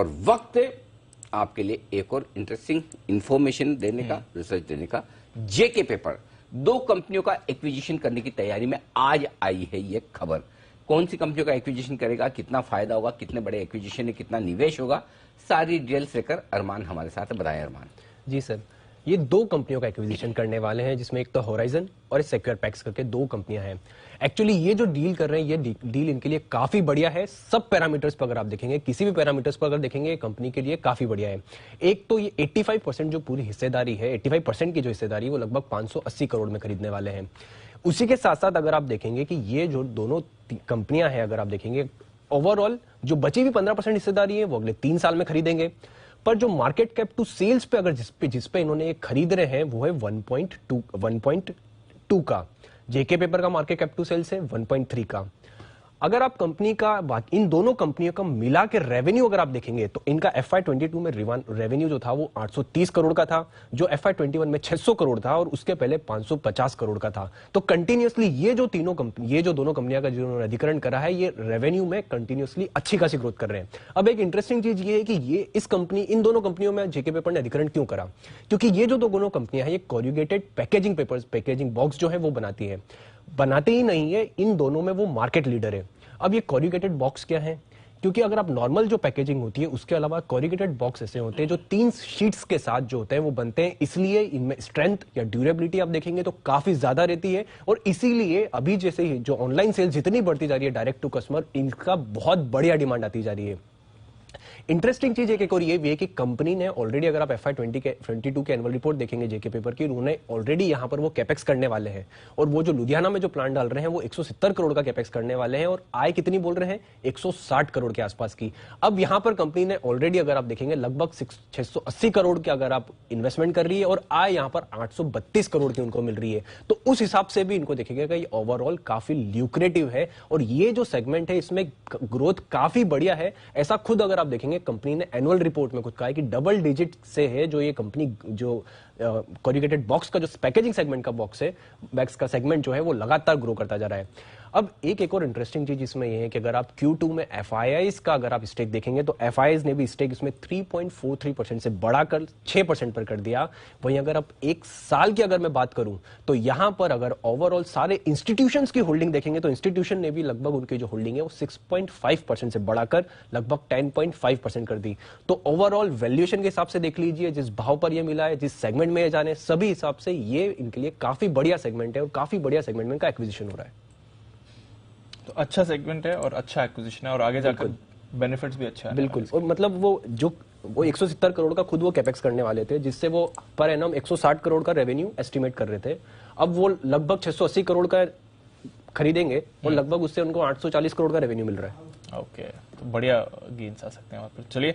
और वक्त है आपके लिए एक और इंटरेस्टिंग इंफॉर्मेशन देने का, रिसर्च देने का। जेके पेपर 2 कंपनियों का एक्विजिशन करने की तैयारी में आज आई है ये खबर। कौन सी कंपनियों का एक्विजिशन करेगा, कितना फायदा होगा, कितने बड़े एक्विजिशन है, कितना निवेश होगा, सारी डिटेल्स लेकर अरमान हमारे साथ है। बताएं अरमान। जी सर, ये 2 कंपनियों का एक्विजिशन करने वाले हैं, जिसमें एक तो होराइजन और एक सिक्योर पैक्स करके 2 कंपनियां हैं। एक्चुअली ये जो डील कर रहे हैं, ये डील इनके लिए काफी बढ़िया है। सब पैरामीटर्स पर अगर आप देखेंगे, किसी भी पैरामीटर्स पर अगर देखेंगे, कंपनी के लिए काफी बढ़िया है। एक तो ये 85% जो पूरी हिस्सेदारी है, 85% की जो हिस्सेदारी है वो लगभग 580 करोड़ में खरीदने वाले हैं। उसी के साथ साथ अगर आप देखेंगे कि ये जो दोनों कंपनियां हैं, अगर आप देखेंगे ओवरऑल जो बची हुई 15% हिस्सेदारी है वो अगले 3 साल में खरीदेंगे। पर जो मार्केट कैप टू सेल्स पे अगर जिस पे इन्होंने ये खरीद रहे हैं वो है 1.2 का। जेके पेपर का मार्केट कैप टू सेल्स है 1.3 का। अगर आप कंपनी का इन दोनों कंपनियों का मिला के रेवेन्यू अगर आप देखेंगे तो इनका FY22 में रेवेन्यू जो था वो 830 करोड़ का था, जो FY21 में 600 करोड़ था और उसके पहले 550 करोड़ का था। तो कंटिन्यूअसली ये जो दोनों कंपनियां का जिन्होंने अधिकरण करा है, ये रेवेन्यू में कंटिन्यूअसली अच्छी खासी ग्रोथ कर रहे हैं। अब एक इंटरेस्टिंग चीज ये है कि इन दोनों कंपनियों में जेके पेपर ने अधिकरण क्यों करा, क्योंकि ये जो दोनों कंपनियां हैं ये कोरुगेटेड पैकेजिंग बॉक्स जो है वो बनाते ही नहीं है, इन दोनों में वो मार्केट लीडर है। अब ये कोरुगेटेड बॉक्स क्या है, क्योंकि अगर आप नॉर्मल जो पैकेजिंग होती है उसके अलावा कोरुगेटेड बॉक्स ऐसे होते हैं जो 3 शीट्स के साथ जो होते हैं वो बनते हैं, इसलिए इनमें स्ट्रेंथ या ड्यूरेबिलिटी आप देखेंगे तो काफी ज्यादा रहती है। और इसीलिए अभी जैसे ही जो ऑनलाइन सेल जितनी बढ़ती जा रही है डायरेक्ट टू कस्टमर, इनका बहुत बढ़िया डिमांड आती जा रही है। इंटरेस्टिंग चीज एक और ये भी है कि कंपनी ने ऑलरेडी, अगर आप FY22 के एनुअल रिपोर्ट देखेंगे जेके पेपर की, उन्होंने ऑलरेडी यहां पर वो कैपेक्स करने वाले हैं। और वो जो लुधियाना में जो प्लांट डाल रहे हैं वो 170 करोड़ का कैपेक्स करने वाले हैं और आय कितनी बोल रहे हैं, 160 करोड़ के आसपास की। अब यहां पर कंपनी ने ऑलरेडी, अगर आप देखेंगे, लगभग 680 करोड़ की अगर आप इन्वेस्टमेंट कर रही है और आय यहां पर 832 करोड़ की उनको मिल रही है। तो उस हिसाब से भी इनको देखेगा ये ओवरऑल काफी ल्यूक्रेटिव है और ये जो सेगमेंट है इसमें ग्रोथ काफी बढ़िया है। ऐसा खुद अगर आप देखेंगे कंपनी ने एनुअल रिपोर्ट में खुद कहा है कि डबल डिजिट से है जो ये कंपनी जो कोरुगेटेड बॉक्स का जो पैकेजिंग सेगमेंट का बॉक्स है, बैग्स का सेगमेंट जो है वो लगातार ग्रो करता जा रहा है। अब एक और इंटरेस्टिंग चीज इसमें यह है कि अगर आप Q2 में FIIs का अगर आप स्टेक देखेंगे तो FIIs ने भी स्टेक इसमें 3.43% से बढ़ाकर 6% पर कर दिया। वहीं अगर आप 1 साल की अगर मैं बात करूं तो यहां पर अगर ओवरऑल सारे इंस्टीट्यूशंस की होल्डिंग देखेंगे तो इंस्टीट्यूशन ने भी लगभग उनकी जो होल्डिंग है वो 6.5% से बढ़ाकर लगभग 10.5% कर दी। तो ओवरऑल वैल्यूएशन के हिसाब से देख लीजिए, जिस भाव पर यह मिला है, जिस सेगमेंट में जाने, सभी हिसाब से ये इनके लिए काफी बढ़िया सेगमेंट है और काफी बढ़िया सेगमेंट में इनका एक्विजिशन हो रहा है। तो अच्छा सेगमेंट है और अच्छा एक्विजिशन है और आगे जाकर बेनिफिट्स भी अच्छा है। बिल्कुल। और मतलब वो 170 करोड़ का खुद वो कैपेक्स करने वाले थे, जिससे वो पर एनम 160 करोड़ का रेवेन्यू एस्टिमेट कर रहे थे। अब वो लगभग 680 करोड़ का खरीदेंगे और लगभग उससे उनको 840 करोड़ का रेवेन्यू मिल रहा है। ओके, तो बढ़िया गेन्स आ सकते हैं वहां पर। चलिए।